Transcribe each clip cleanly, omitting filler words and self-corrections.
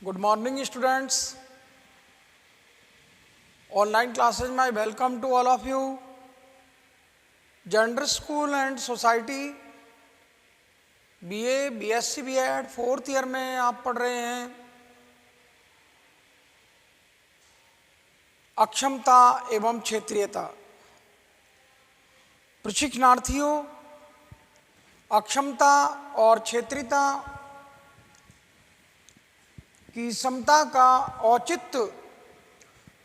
Good morning, students. Online classes, my welcome to all of you. General School and Society, BA, BSc, B.Ed, 4th year में आप पढ़ रहे हैं। अक्षमता एवं क्षेत्रीयता। प्रशिक्षणार्थियों, अक्षमता और क्षेत्रीयता की समता का औचित्य।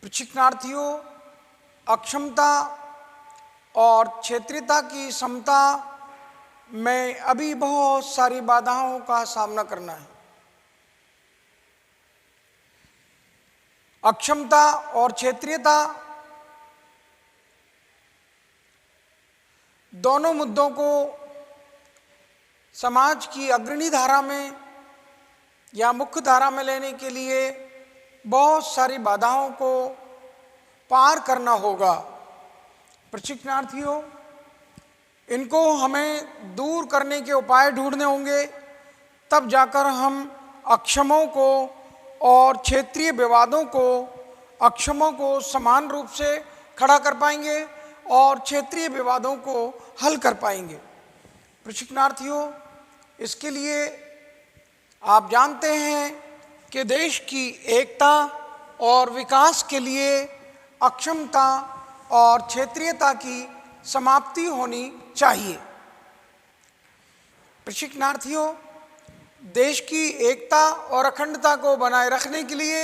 प्रशिक्षणार्थियों, अक्षमता और क्षेत्रीयता की समता में अभी बहुत सारी बाधाओं का सामना करना है। अक्षमता और क्षेत्रीयता दोनों मुद्दों को समाज की अग्रणी धारा में या मुख्य धारा में लेने के लिए बहुत सारी बाधाओं को पार करना होगा। प्रशिक्षणार्थियों, इनको हमें दूर करने के उपाय ढूंढने होंगे, तब जाकर हम अक्षमों को और क्षेत्रीय विवादों को, अक्षमों को समान रूप से खड़ा कर पाएंगे और क्षेत्रीय विवादों को हल कर पाएंगे। प्रशिक्षणार्थियों, इसके लिए आप जानते हैं कि देश की एकता और विकास के लिए अक्षमता और क्षेत्रीयता की समाप्ति होनी चाहिए। प्रशिक्षणार्थियों, देश की एकता और अखंडता को बनाए रखने के लिए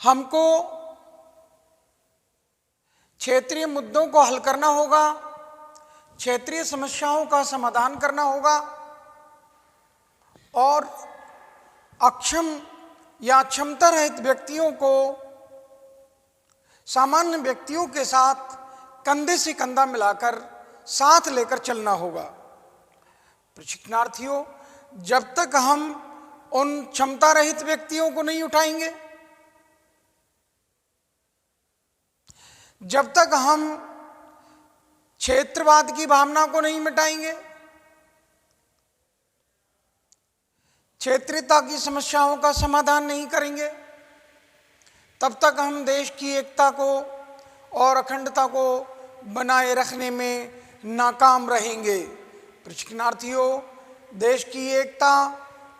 हमको क्षेत्रीय मुद्दों को हल करना होगा, क्षेत्रीय समस्याओं का समाधान करना होगा और अक्षम या क्षमता रहित व्यक्तियों को सामान्य व्यक्तियों के साथ कंधे से कंधा मिलाकर साथ लेकर चलना होगा। प्रशिक्षणार्थियों, जब तक हम उन क्षमता रहित व्यक्तियों को नहीं उठाएंगे, जब तक हम क्षेत्रवाद की भावना को नहीं मिटाएंगे, क्षेत्रीयता की समस्याओं का समाधान नहीं करेंगे, तब तक हम देश की एकता को और अखंडता को बनाए रखने में नाकाम रहेंगे। प्रशिक्षणार्थियों, देश की एकता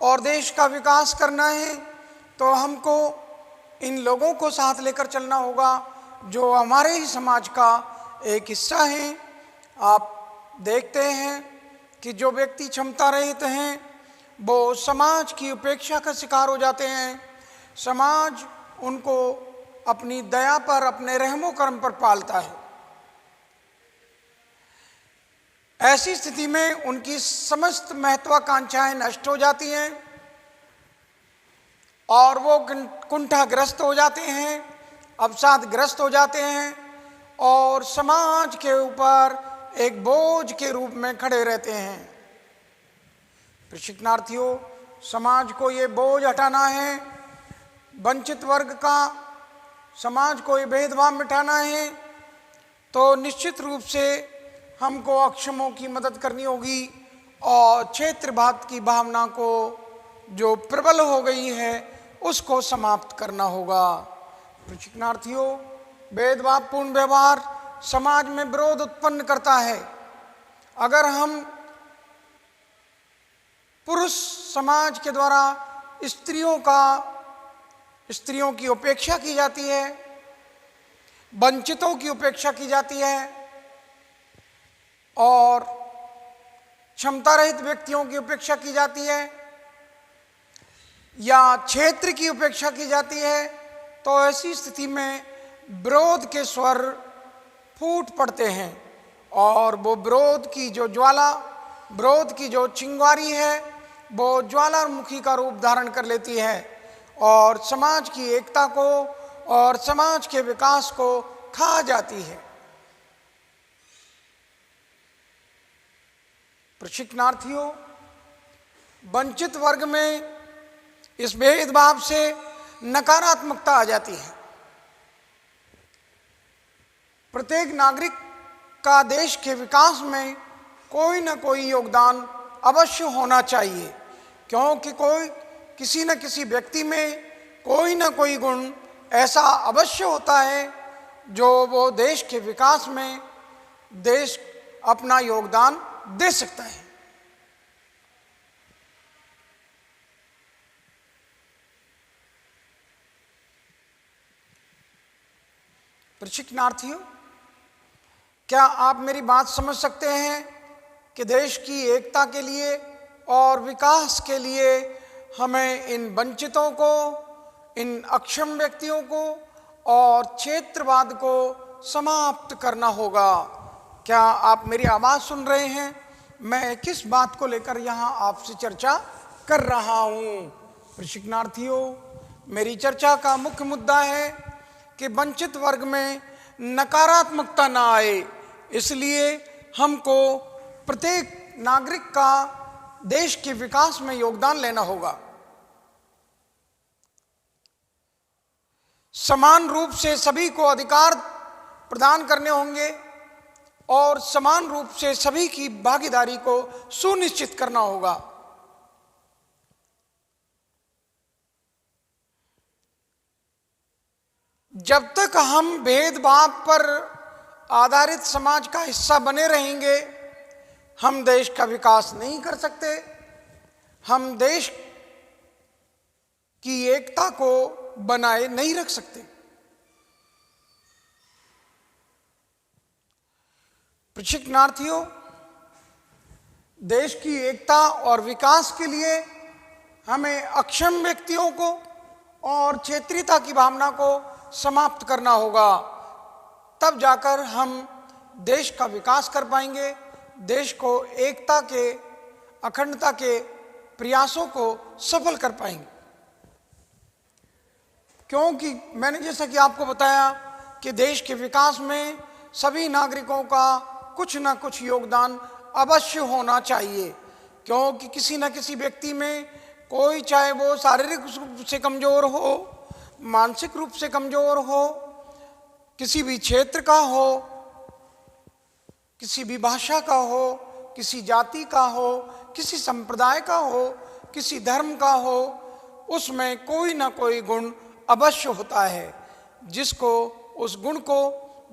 और देश का विकास करना है तो हमको इन लोगों को साथ लेकर चलना होगा जो हमारे ही समाज का एक हिस्सा है। आप देखते हैं कि जो व्यक्ति क्षमता रहित हैं वो समाज की उपेक्षा का शिकार हो जाते हैं। समाज उनको अपनी दया पर, अपने रहमो करम पर पालता है। ऐसी स्थिति में उनकी समस्त महत्वाकांक्षाएं नष्ट हो जाती हैं और वो कुंठाग्रस्त हो जाते हैं, अवसादग्रस्त हो जाते हैं और समाज के ऊपर एक बोझ के रूप में खड़े रहते हैं। प्रशिक्षणार्थियों, समाज को ये बोझ हटाना है, वंचित वर्ग का, समाज को ये भेदभाव मिटाना है तो निश्चित रूप से हमको अक्षमों की मदद करनी होगी और क्षेत्रवाद की भावना को जो प्रबल हो गई है उसको समाप्त करना होगा। प्रशिक्षणार्थियों, भेदभावपूर्ण व्यवहार समाज में विरोध उत्पन्न करता है। अगर हम पुरुष समाज के द्वारा स्त्रियों की उपेक्षा की जाती है, वंचितों की उपेक्षा की जाती है और क्षमता रहित व्यक्तियों की उपेक्षा की जाती है या क्षेत्र की उपेक्षा की जाती है, तो ऐसी स्थिति में विरोध के स्वर फूट पड़ते हैं और वो विरोध की जो ज्वाला, विरोध की जो चिंगारी है वो ज्वालामुखी का रूप धारण कर लेती है और समाज की एकता को और समाज के विकास को खा जाती है। प्रशिक्षणार्थियों, वंचित वर्ग में इस भेदभाव से नकारात्मकता आ जाती है। प्रत्येक नागरिक का देश के विकास में कोई न कोई योगदान अवश्य होना चाहिए, क्योंकि कोई किसी न किसी व्यक्ति में कोई न कोई गुण ऐसा अवश्य होता है जो वो देश के विकास में देश अपना योगदान दे सकता है। प्रशिक्षणार्थियों, क्या आप मेरी बात समझ सकते हैं कि देश की एकता के लिए और विकास के लिए हमें इन वंचितों को, इन अक्षम व्यक्तियों को और क्षेत्रवाद को समाप्त करना होगा। क्या आप मेरी आवाज़ सुन रहे हैं? मैं किस बात को लेकर यहाँ आपसे चर्चा कर रहा हूँ? प्रशिक्षणार्थियों, मेरी चर्चा का मुख्य मुद्दा है कि वंचित वर्ग में नकारात्मकता ना आए, इसलिए हमको प्रत्येक नागरिक का देश के विकास में योगदान लेना होगा। समान रूप से सभी को अधिकार प्रदान करने होंगे और समान रूप से सभी की भागीदारी को सुनिश्चित करना होगा। जब तक हम भेदभाव पर आधारित समाज का हिस्सा बने रहेंगे, हम देश का विकास नहीं कर सकते। हम देश की एकता को बनाए नहीं रख सकते। प्रशिक्षणार्थियों, देश की एकता और विकास के लिए हमें अक्षम व्यक्तियों को और क्षेत्रीयता की भावना को समाप्त करना होगा। तब जाकर हम देश का विकास कर पाएंगे, देश को एकता के, अखंडता के प्रयासों को सफल कर पाएंगे। क्योंकि मैंने जैसा कि आपको बताया कि देश के विकास में सभी नागरिकों का कुछ ना कुछ योगदान अवश्य होना चाहिए, क्योंकि किसी न किसी व्यक्ति में कोई, चाहे वो शारीरिक रूप से कमज़ोर हो, मानसिक रूप से कमज़ोर हो, किसी भी क्षेत्र का हो, किसी भी भाषा का हो, किसी जाति का हो, किसी संप्रदाय का हो, किसी धर्म का हो, उसमें कोई ना कोई गुण अवश्य होता है, जिसको, उस गुण को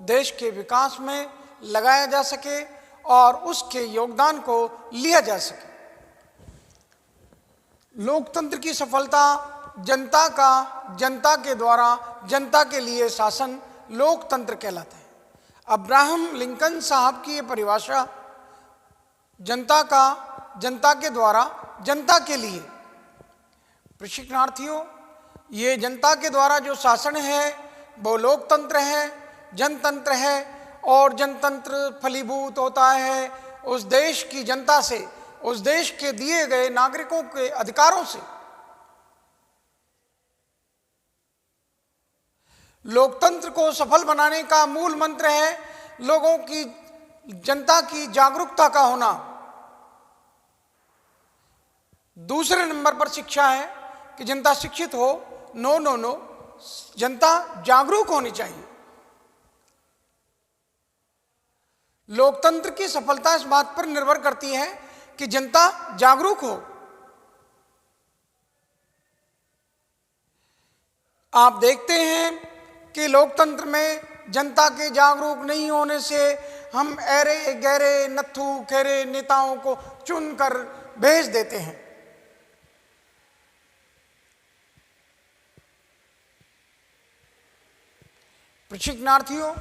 देश के विकास में लगाया जा सके और उसके योगदान को लिया जा सके। लोकतंत्र की सफलता जनता का, जनता के द्वारा, जनता के लिए शासन लोकतंत्र कहलाता है। अब्राहम लिंकन साहब की ये परिभाषा जनता का, जनता के द्वारा, जनता के लिए। प्रशिक्षणार्थियों, ये जनता के द्वारा जो शासन है वो लोकतंत्र है, जनतंत्र है, और जनतंत्र फलीभूत होता है उस देश की जनता से, उस देश के दिए गए नागरिकों के अधिकारों से। लोकतंत्र को सफल बनाने का मूल मंत्र है लोगों की, जनता की जागरूकता का होना। दूसरे नंबर पर शिक्षा है कि जनता शिक्षित हो। नो नो नो, जनता जागरूक होनी चाहिए। लोकतंत्र की सफलता इस बात पर निर्भर करती है कि जनता जागरूक हो। आप देखते हैं कि लोकतंत्र में जनता के जागरूक नहीं होने से हम ऐरे गहरे नत्थु खेरे नेताओं को चुनकर भेज देते हैं। प्रशिक्षणार्थियों,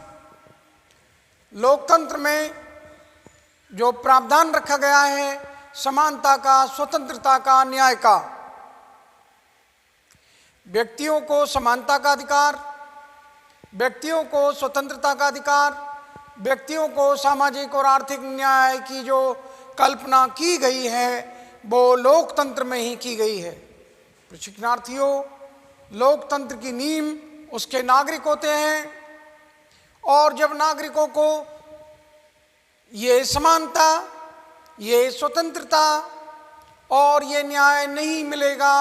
लोकतंत्र में जो प्रावधान रखा गया है समानता का, स्वतंत्रता का, न्याय का, व्यक्तियों को समानता का अधिकार, व्यक्तियों को स्वतंत्रता का अधिकार, व्यक्तियों को सामाजिक और आर्थिक न्याय की जो कल्पना की गई है वो लोकतंत्र में ही की गई है। प्रशिक्षणार्थियों, लोकतंत्र की नींव उसके नागरिक होते हैं, और जब नागरिकों को ये समानता, ये स्वतंत्रता और ये न्याय नहीं मिलेगा,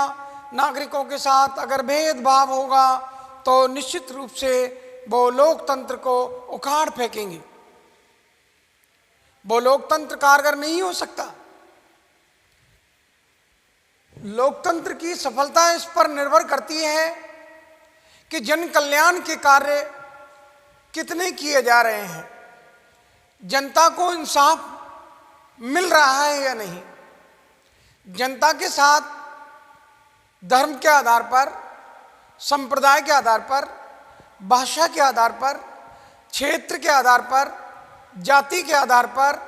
नागरिकों के साथ अगर भेदभाव होगा, तो निश्चित रूप से वो लोकतंत्र को उखाड़ फेंकेंगे। वो लोकतंत्र कारगर नहीं हो सकता। लोकतंत्र की सफलता इस पर निर्भर करती है कि जन कल्याण के कार्य कितने किए जा रहे हैं, जनता को इंसाफ मिल रहा है या नहीं। जनता के साथ धर्म के आधार पर, संप्रदाय के आधार पर, भाषा के आधार पर, क्षेत्र के आधार पर, जाति के आधार पर,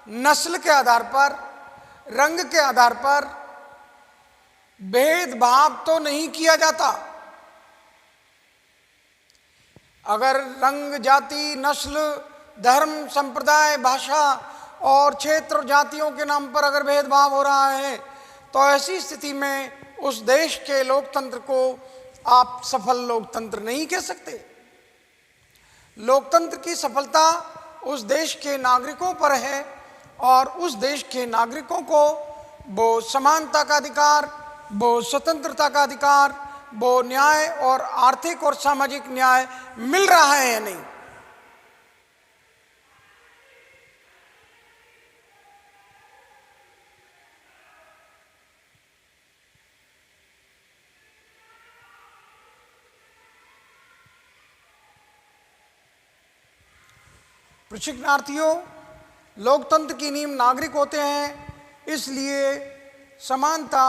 नस्ल के आधार पर, रंग के आधार पर भेदभाव तो नहीं किया जाता। अगर रंग, जाति, नस्ल, धर्म, संप्रदाय, भाषा और क्षेत्र और जातियों के नाम पर अगर भेदभाव हो रहा है तो ऐसी स्थिति में उस देश के लोकतंत्र को आप सफल लोकतंत्र नहीं कह सकते। लोकतंत्र की सफलता उस देश के नागरिकों पर है और उस देश के नागरिकों को वो समानता का अधिकार, वो स्वतंत्रता का अधिकार, वो न्याय और आर्थिक और सामाजिक न्याय मिल रहा है या नहीं। प्रशिक्षणार्थियों, लोकतंत्र की नींव नागरिक होते हैं, इसलिए समानता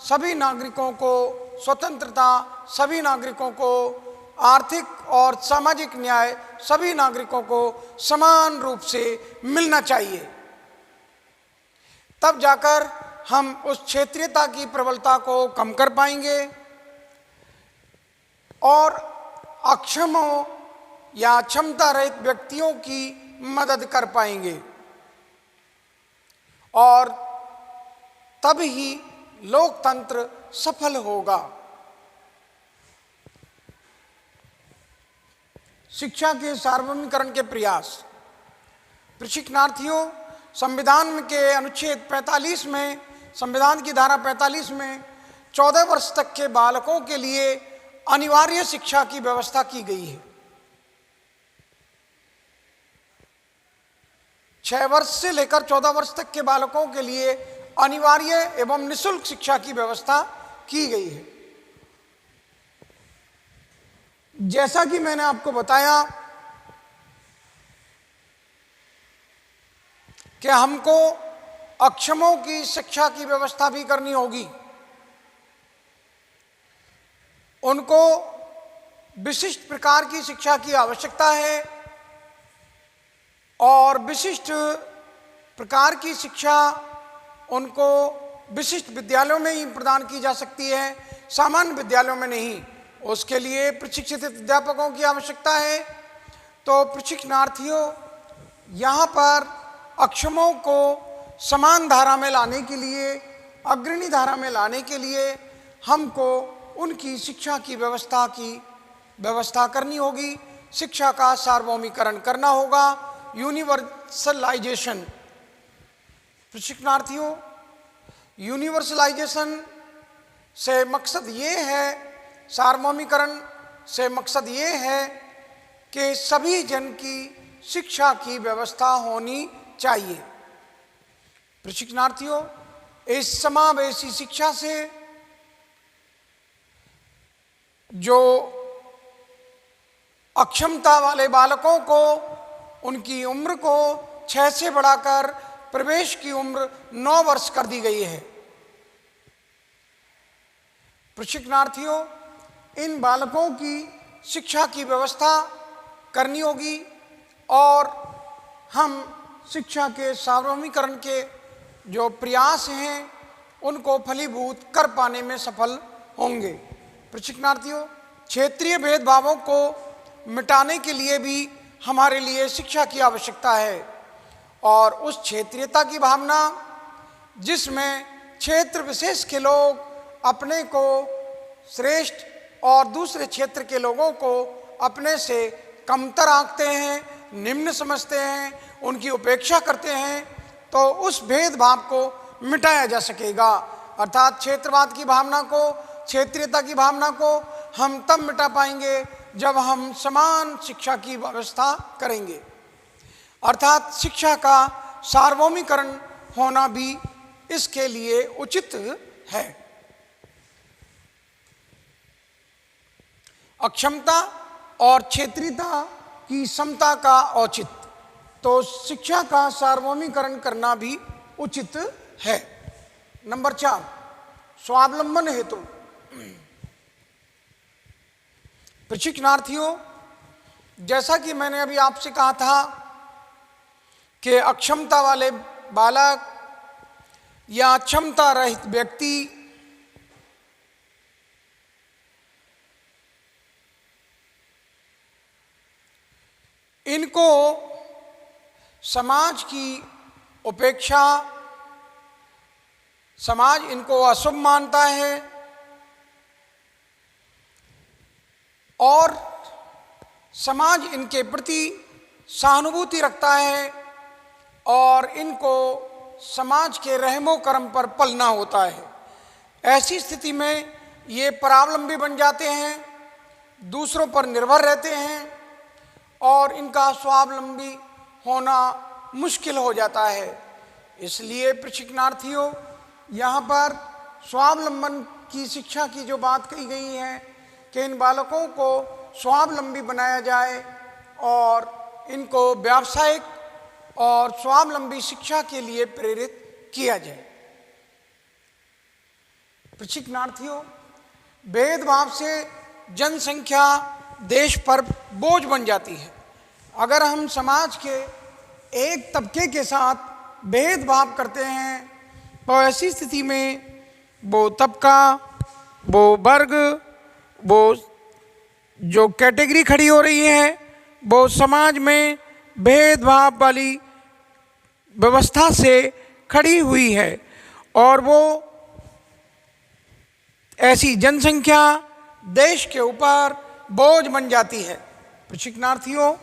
सभी नागरिकों को, स्वतंत्रता सभी नागरिकों को, आर्थिक और सामाजिक न्याय सभी नागरिकों को समान रूप से मिलना चाहिए। तब जाकर हम उस क्षेत्रीयता की प्रबलता को कम कर पाएंगे और अक्षमों या क्षमता रहित व्यक्तियों की मदद कर पाएंगे और तब ही लोकतंत्र सफल होगा। शिक्षा के सार्वभौमिकरण के प्रयास। प्रशिक्षणार्थियों, संविधान के अनुच्छेद 45 में, संविधान की धारा 45 में 14 वर्ष तक के बालकों के लिए अनिवार्य शिक्षा की व्यवस्था की गई है। 6 वर्ष से लेकर 14 वर्ष तक के बालकों के लिए अनिवार्य एवं निःशुल्क शिक्षा की व्यवस्था की गई है। जैसा कि मैंने आपको बताया कि हमको अक्षमों की शिक्षा की व्यवस्था भी करनी होगी। उनको विशिष्ट प्रकार की शिक्षा की आवश्यकता है और विशिष्ट प्रकार की शिक्षा उनको विशिष्ट विद्यालयों में ही प्रदान की जा सकती है, सामान्य विद्यालयों में नहीं। उसके लिए प्रशिक्षित अध्यापकों की आवश्यकता है। तो प्रशिक्षणार्थियों, यहाँ पर अक्षमों को समान धारा में लाने के लिए, अग्रणी धारा में लाने के लिए हमको उनकी शिक्षा की व्यवस्था करनी होगी। शिक्षा का सार्वभौमिकरण करना होगा, यूनिवर्सलाइजेशन। प्रशिक्षणार्थियों, यूनिवर्सलाइजेशन से मकसद ये है, सार्वभौमिकरण से मकसद ये है कि सभी जन की शिक्षा की व्यवस्था होनी चाहिए। प्रशिक्षणार्थियों, इस समावेशी शिक्षा से जो अक्षमता वाले बालकों को उनकी उम्र को 6 से बढ़ाकर प्रवेश की उम्र 9 वर्ष कर दी गई है। प्रशिक्षणार्थियों, इन बालकों की शिक्षा की व्यवस्था करनी होगी और हम शिक्षा के सार्वभौमिकरण के जो प्रयास हैं उनको फलीभूत कर पाने में सफल होंगे। प्रशिक्षणार्थियों, क्षेत्रीय भेदभावों को मिटाने के लिए भी हमारे लिए शिक्षा की आवश्यकता है और उस क्षेत्रीयता की भावना जिसमें क्षेत्र विशेष के लोग अपने को श्रेष्ठ और दूसरे क्षेत्र के लोगों को अपने से कमतर आंकते हैं, निम्न समझते हैं, उनकी उपेक्षा करते हैं, तो उस भेदभाव को मिटाया जा सकेगा। अर्थात क्षेत्रवाद की भावना को, क्षेत्रीयता की भावना को हम तब मिटा पाएंगे जब हम समान शिक्षा की व्यवस्था करेंगे। अर्थात शिक्षा का सार्वभौमिकरण होना भी इसके लिए उचित है। अक्षमता और क्षेत्रीयता की समता का औचित्य। तो शिक्षा का सार्वभौमिकरण करना भी उचित है। नंबर 4, स्वावलंबन हेतु प्रशिक्षणार्थियों, जैसा कि मैंने अभी आपसे कहा था कि अक्षमता वाले बालक या क्षमता रहित व्यक्ति इनको समाज की उपेक्षा, समाज इनको अशुभ मानता है और समाज इनके प्रति सहानुभूति रखता है और इनको समाज के रहमो करम पर पलना होता है। ऐसी स्थिति में ये परावलंबी बन जाते हैं, दूसरों पर निर्भर रहते हैं और इनका स्वावलंबी होना मुश्किल हो जाता है। इसलिए प्रशिक्षणार्थियों, यहाँ पर स्वावलंबन की शिक्षा की जो बात कही गई है कि इन बालकों को स्वावलंबी बनाया जाए और इनको व्यावसायिक और स्वावलंबी शिक्षा के लिए प्रेरित किया जाए। प्रशिक्षणार्थियों, भेदभाव से जनसंख्या देश पर बोझ बन जाती है। अगर हम समाज के एक तबके के साथ भेदभाव करते हैं तो ऐसी स्थिति में वो तबका, वो वर्ग, वो जो कैटेगरी खड़ी हो रही है, वो समाज में भेदभाव वाली व्यवस्था से खड़ी हुई है और वो ऐसी जनसंख्या देश के ऊपर बोझ बन जाती है। प्रशिक्षणार्थियों,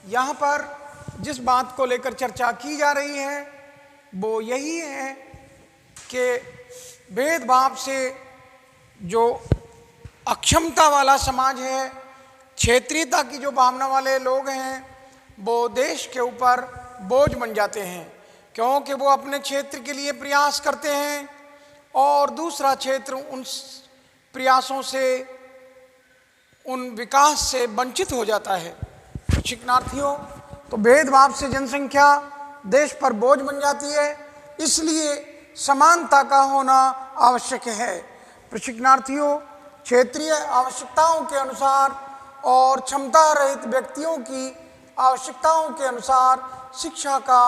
यहाँ पर जिस बात को लेकर चर्चा की जा रही है वो यही है कि भेदभाव से जो अक्षमता वाला समाज है, क्षेत्रीयता की जो भावना वाले लोग हैं, वो देश के ऊपर बोझ बन जाते हैं, क्योंकि वो अपने क्षेत्र के लिए प्रयास करते हैं और दूसरा क्षेत्र उन प्रयासों से, उन विकास से वंचित हो जाता है। प्रशिक्षणार्थियों, तो भेदभाव से जनसंख्या देश पर बोझ बन जाती है, इसलिए समानता का होना आवश्यक है। प्रशिक्षणार्थियों, क्षेत्रीय आवश्यकताओं के अनुसार और क्षमता रहित व्यक्तियों की आवश्यकताओं के अनुसार शिक्षा का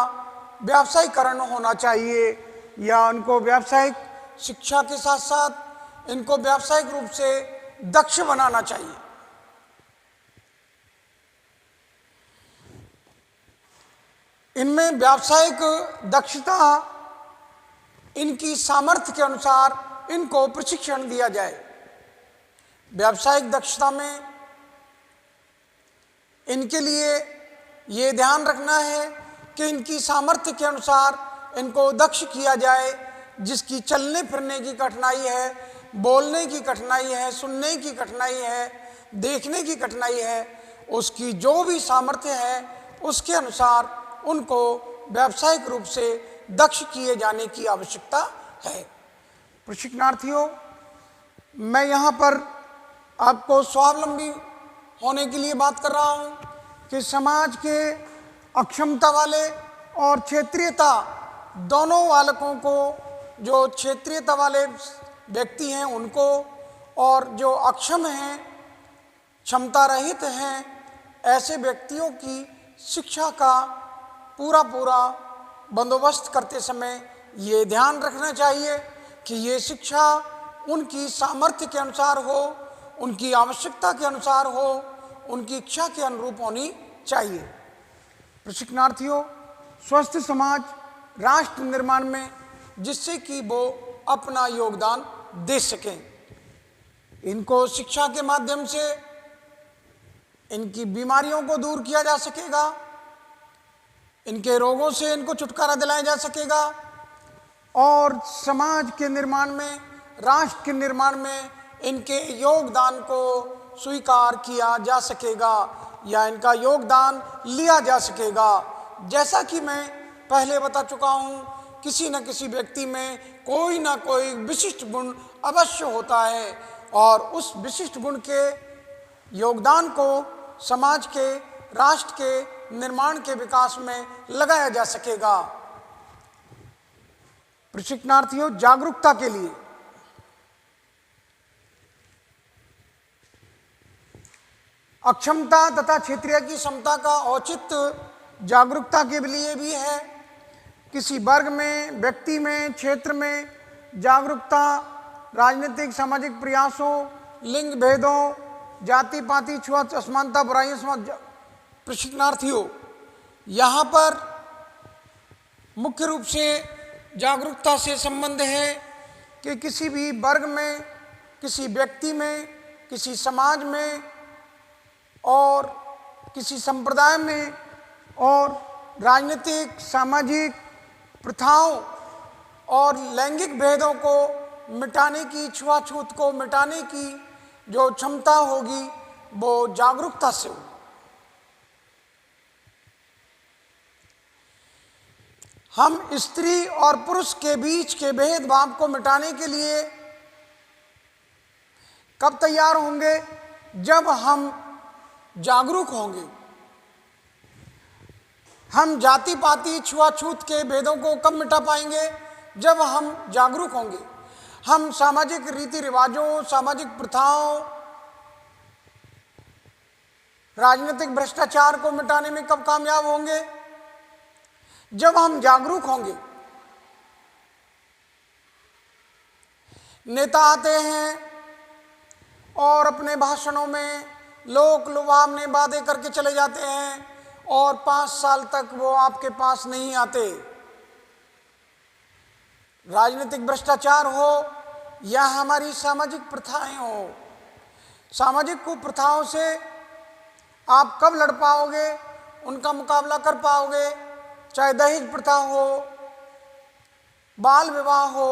व्यावसायीकरण होना चाहिए या उनको व्यावसायिक शिक्षा के साथ साथ इनको व्यावसायिक रूप से दक्ष बनाना चाहिए। इनमें व्यावसायिक दक्षता इनकी सामर्थ्य के अनुसार इनको प्रशिक्षण दिया जाए। व्यावसायिक दक्षता में इनके लिए ये ध्यान रखना है कि इनकी सामर्थ्य के अनुसार इनको दक्ष किया जाए। जिसकी चलने फिरने की कठिनाई है, बोलने की कठिनाई है, सुनने की कठिनाई है, देखने की कठिनाई है, उसकी जो भी सामर्थ्य है उसके अनुसार उनको व्यावसायिक रूप से दक्ष किए जाने की आवश्यकता है। प्रशिक्षणार्थियों, मैं यहाँ पर आपको स्वावलंबी होने के लिए बात कर रहा हूँ कि समाज के अक्षमता वाले और क्षेत्रीयता दोनों बालकों को, जो क्षेत्रीयता वाले व्यक्ति हैं उनको और जो अक्षम हैं, क्षमता रहित हैं, ऐसे व्यक्तियों की शिक्षा का पूरा बंदोबस्त करते समय ये ध्यान रखना चाहिए कि ये शिक्षा उनकी सामर्थ्य के अनुसार हो, उनकी आवश्यकता के अनुसार हो, उनकी इच्छा के अनुरूप होनी चाहिए। प्रशिक्षणार्थियों, स्वस्थ समाज राष्ट्र निर्माण में जिससे कि वो अपना योगदान दे सकें, इनको शिक्षा के माध्यम से इनकी बीमारियों को दूर किया जा सकेगा, इनके रोगों से इनको छुटकारा दिलाया जा सकेगा और समाज के निर्माण में, राष्ट्र के निर्माण में इनके योगदान को स्वीकार किया जा सकेगा या इनका योगदान लिया जा सकेगा। जैसा कि मैं पहले बता चुका हूँ, किसी न किसी व्यक्ति में कोई ना कोई विशिष्ट गुण अवश्य होता है और उस विशिष्ट गुण के योगदान को समाज के, राष्ट्र के निर्माण के विकास में लगाया जा सकेगा। प्रशिक्षणार्थियों, जागरूकता के लिए अक्षमता तथा क्षेत्रीय की क्षमता का औचित्य जागरूकता के लिए भी है। किसी वर्ग में, व्यक्ति में, क्षेत्र में जागरूकता राजनीतिक सामाजिक प्रयासों, लिंग भेदों, जाति पाति छुआछूत असमानता बुराइयों समाज। प्रशिक्षणार्थियों, यहाँ पर मुख्य रूप से जागरूकता से संबंध है कि किसी भी वर्ग में, किसी व्यक्ति में, किसी समाज में और किसी संप्रदाय में और राजनीतिक सामाजिक प्रथाओं और लैंगिक भेदों को मिटाने की, छुआछूत को मिटाने की जो क्षमता होगी वो जागरूकता से होगी। हम स्त्री और पुरुष के बीच के भेदभाव को मिटाने के लिए कब तैयार होंगे? जब हम जागरूक होंगे। हम जाति पाति छुआछूत के भेदों को कब मिटा पाएंगे? जब हम जागरूक होंगे। हम सामाजिक रीति रिवाजों, सामाजिक प्रथाओं, राजनीतिक भ्रष्टाचार को मिटाने में कब कामयाब होंगे? जब हम जागरूक होंगे। नेता आते हैं और अपने भाषणों में लोक लुभावने वादे करके चले जाते हैं और 5 साल तक वो आपके पास नहीं आते। राजनीतिक भ्रष्टाचार हो या हमारी सामाजिक प्रथाएं हो, सामाजिक कुप्रथाओं से आप कब लड़ पाओगे, उनका मुकाबला कर पाओगे? चाहे दहेज प्रथा हो, बाल विवाह हो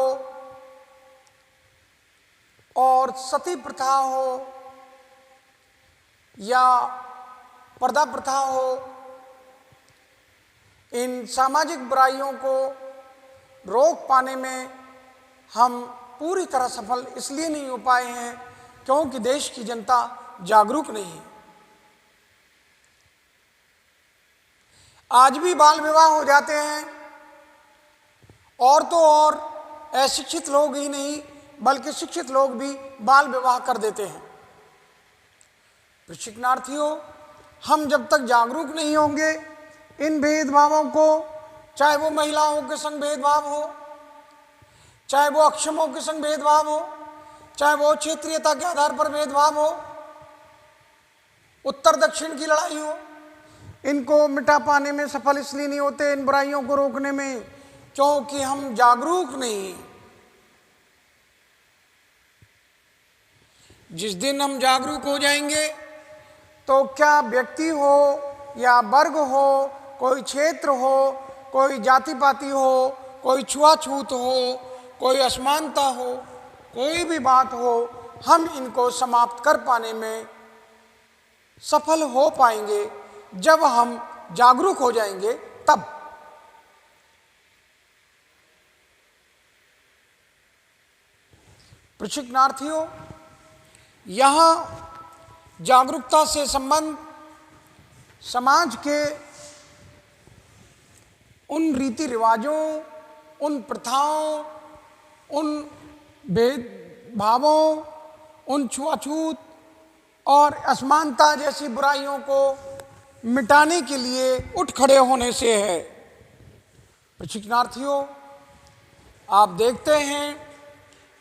और सती प्रथा हो या पर्दा प्रथा हो, इन सामाजिक बुराइयों को रोक पाने में हम पूरी तरह सफल इसलिए नहीं हो पाए हैं क्योंकि देश की जनता जागरूक नहीं है। आज भी बाल विवाह हो जाते हैं और तो और अशिक्षित लोग ही नहीं बल्कि शिक्षित लोग भी बाल विवाह कर देते हैं। प्रशिक्षणार्थियों, हम जब तक जागरूक नहीं होंगे इन भेदभावों को, चाहे वो महिलाओं के संग भेदभाव हो, चाहे वो अक्षमों के संग भेदभाव हो, चाहे वो क्षेत्रीयता के आधार पर भेदभाव हो, उत्तर दक्षिण की लड़ाई हो, इनको मिटा पाने में सफल इसलिए नहीं होते, इन बुराइयों को रोकने में, क्योंकि हम जागरूक नहीं हैं। जिस दिन हम जागरूक हो जाएंगे तो क्या व्यक्ति हो या वर्ग हो, कोई क्षेत्र हो, कोई जाति पाति हो, कोई छुआछूत हो, कोई असमानता हो, कोई भी बात हो, हम इनको समाप्त कर पाने में सफल हो पाएंगे जब हम जागरूक हो जाएंगे तब। प्रशिक्षणार्थियों, यहाँ जागरूकता से संबंध समाज के उन रीति रिवाजों, उन प्रथाओं, उन भेदभावों, उन छुआछूत और असमानता जैसी बुराइयों को मिटाने के लिए उठ खड़े होने से है। प्रशिक्षणार्थियों, आप देखते हैं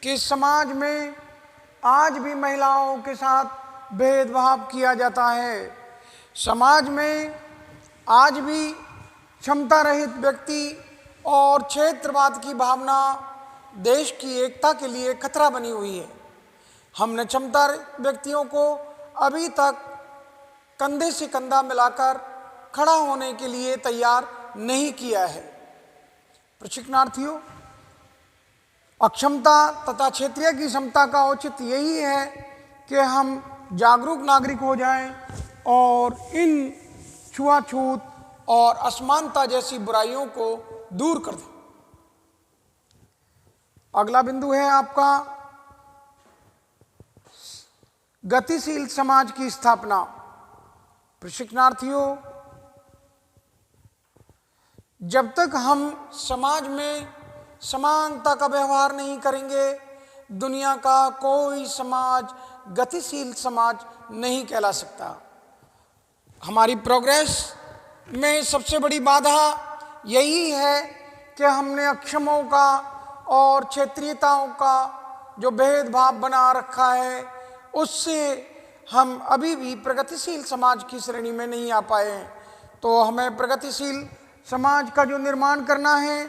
कि समाज में आज भी महिलाओं के साथ भेदभाव किया जाता है। समाज में आज भी क्षमता रहित व्यक्ति और क्षेत्रवाद की भावना देश की एकता के लिए खतरा बनी हुई है। हमने क्षमता व्यक्तियों को अभी तक कंधे से कंधा मिलाकर खड़ा होने के लिए तैयार नहीं किया है। प्रशिक्षणार्थियों, अक्षमता तथा क्षेत्रीय की क्षमता का औचित्य यही है कि हम जागरूक नागरिक हो जाएं और इन छुआछूत और असमानता जैसी बुराइयों को दूर कर दें। अगला बिंदु है आपका गतिशील समाज की स्थापना। प्रशिक्षणार्थियों, जब तक हम समाज में समानता का व्यवहार नहीं करेंगे, दुनिया का कोई समाज गतिशील समाज नहीं कहला सकता। हमारी प्रोग्रेस में सबसे बड़ी बाधा यही है कि हमने अक्षमों का और क्षेत्रीयताओं का जो भेदभाव बना रखा है, उससे हम अभी भी प्रगतिशील समाज की श्रेणी में नहीं आ पाए हैं। तो हमें प्रगतिशील समाज का जो निर्माण करना है,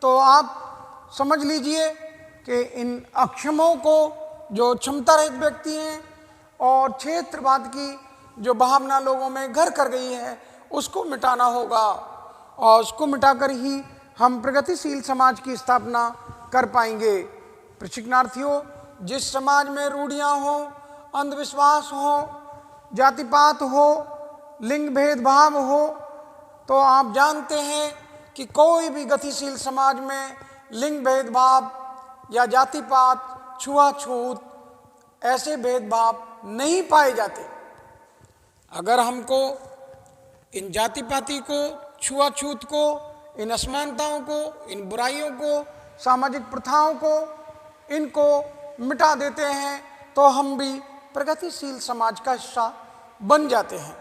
तो आप समझ लीजिए कि इन अक्षमों को, जो क्षमता रहित व्यक्ति हैं, और क्षेत्रवाद की जो भावना लोगों में घर कर गई है, उसको मिटाना होगा। और उसको मिटाकर ही हम प्रगतिशील समाज की स्थापना कर पाएंगे। प्रशिक्षणार्थियों, जिस समाज में रूढ़ियाँ हो, अंधविश्वास हो, जातिपात हो, लिंग भेदभाव हो, तो आप जानते हैं कि कोई भी गतिशील समाज में लिंग भेदभाव या जातिपात, छुआछूत, ऐसे भेदभाव नहीं पाए जाते। अगर हमको इन जातिपाती को, छुआछूत को, इन असमानताओं को, इन बुराइयों को, सामाजिक प्रथाओं को, इनको मिटा देते हैं, तो हम भी प्रगतिशील समाज का हिस्सा बन जाते हैं।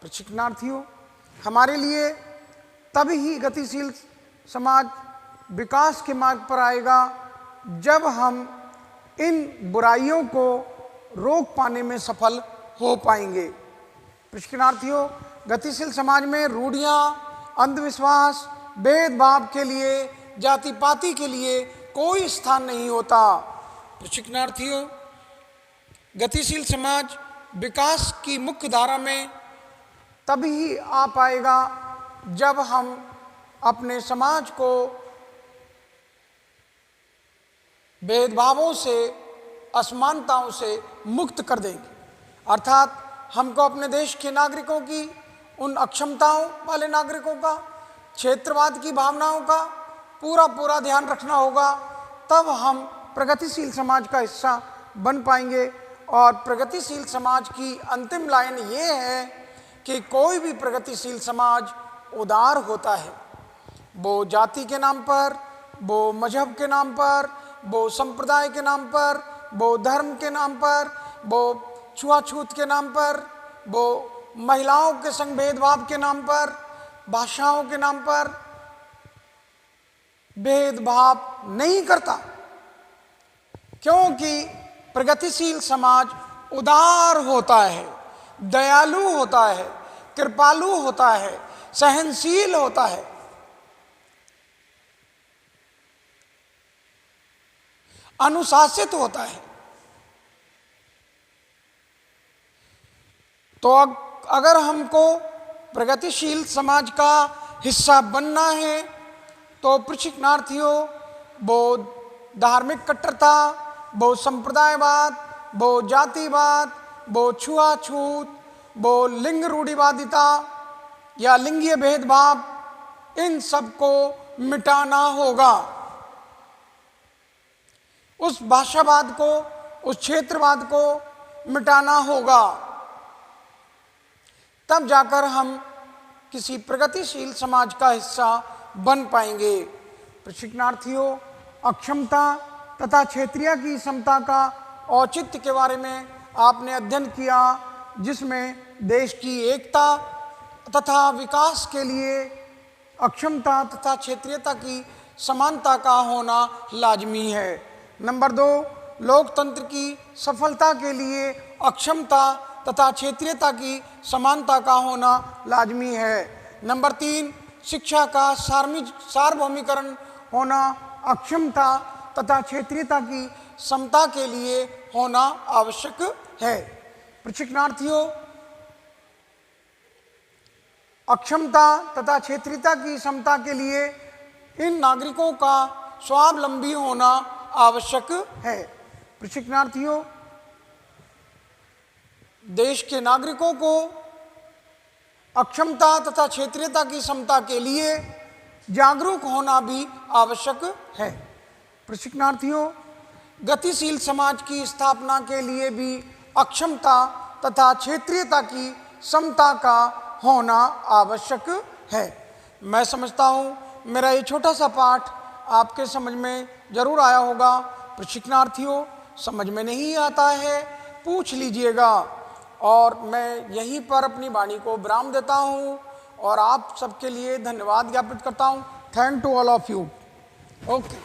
प्रशिक्षणार्थियों, हमारे लिए तभी ही गतिशील समाज विकास के मार्ग पर आएगा जब हम इन बुराइयों को रोक पाने में सफल हो पाएंगे। प्रशिक्षणार्थियों, गतिशील समाज में रूढ़ियाँ, अंधविश्वास, भेदभाव के लिए, जातिपाती के लिए कोई स्थान नहीं होता। प्रशिक्षणार्थियों, गतिशील समाज विकास की मुख्य धारा में तभी ही आ पाएगा जब हम अपने समाज को भेदभावों से, असमानताओं से मुक्त कर देंगे। अर्थात हमको अपने देश के नागरिकों की, उन अक्षमताओं वाले नागरिकों का, क्षेत्रवाद की भावनाओं का पूरा ध्यान रखना होगा। तब हम प्रगतिशील समाज का हिस्सा बन पाएंगे। और प्रगतिशील समाज की अंतिम लाइन ये है कि कोई भी प्रगतिशील समाज उदार होता है। वो जाति के नाम पर, वो मजहब के नाम पर, वो संप्रदाय के नाम पर, वो धर्म के नाम पर, वो छुआछूत के नाम पर, वो महिलाओं के संग भेदभाव के नाम पर, भाषाओं के नाम पर भेदभाव नहीं करता। क्योंकि प्रगतिशील समाज उदार होता है, दयालु होता है, कृपालु होता है, सहनशील होता है। अनुशासित होता है। तो अगर हमको प्रगतिशील समाज का हिस्सा बनना है, तो प्रशिक्षणार्थियों, वो धार्मिक कट्टरता, वो संप्रदायवाद, वो जातिवाद, वो छुआछूत, वो लिंग रूढ़िवादिता या लिंगीय भेदभाव, इन सब को मिटाना होगा। उस भाषावाद को, उस क्षेत्रवाद को मिटाना होगा। तब जाकर हम किसी प्रगतिशील समाज का हिस्सा बन पाएंगे। प्रशिक्षणार्थियों, अक्षमता तथा क्षेत्रीय की समता का औचित्य के बारे में आपने अध्ययन किया, जिसमें देश की एकता तथा विकास के लिए अक्षमता तथा क्षेत्रीयता की समानता का होना लाजमी है। नंबर 2, लोकतंत्र की सफलता के लिए अक्षमता तथा क्षेत्रीयता की समानता का होना लाजमी है। नंबर 3, शिक्षा का सार्वभौमिकरण होना अक्षमता तथा क्षेत्रीयता की समता के लिए होना आवश्यक है। प्रशिक्षणार्थियों, अक्षमता तथा क्षेत्रीयता की समता के लिए इन नागरिकों का स्वावलंबी होना आवश्यक है। प्रशिक्षणार्थियों, देश के नागरिकों को अक्षमता तथा क्षेत्रीयता की समता के लिए जागरूक होना भी आवश्यक है। प्रशिक्षणार्थियों, गतिशील समाज की स्थापना के लिए भी अक्षमता तथा क्षेत्रीयता की समता का होना आवश्यक है। मैं समझता हूँ मेरा ये छोटा सा पाठ आपके समझ में जरूर आया होगा। प्रशिक्षणार्थियों, समझ में नहीं आता है पूछ लीजिएगा, और मैं यहीं पर अपनी वाणी को विराम देता हूँ और आप सबके लिए धन्यवाद ज्ञापित करता हूँ। Thank to all of you. Okay.